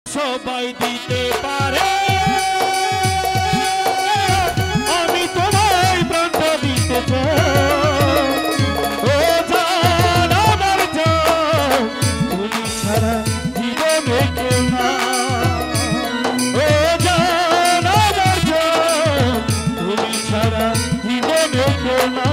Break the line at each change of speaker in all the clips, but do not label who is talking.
সবাই দিতে পারে আমি তোমায় প্রাণটা দিতে চাই ও জান আমার জান তুমি ছাড়া জীবনে কেউ না ও জান আমার জান তুমি ছাড়া জীবনে কেউ না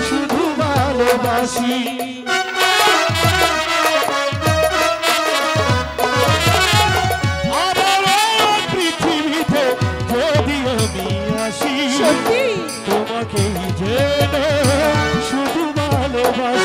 শুধু ভালোবাসি আমার পৃথিবীতে যদি আমি আসি তোমাকেই যেন শুধু ভালোবাসি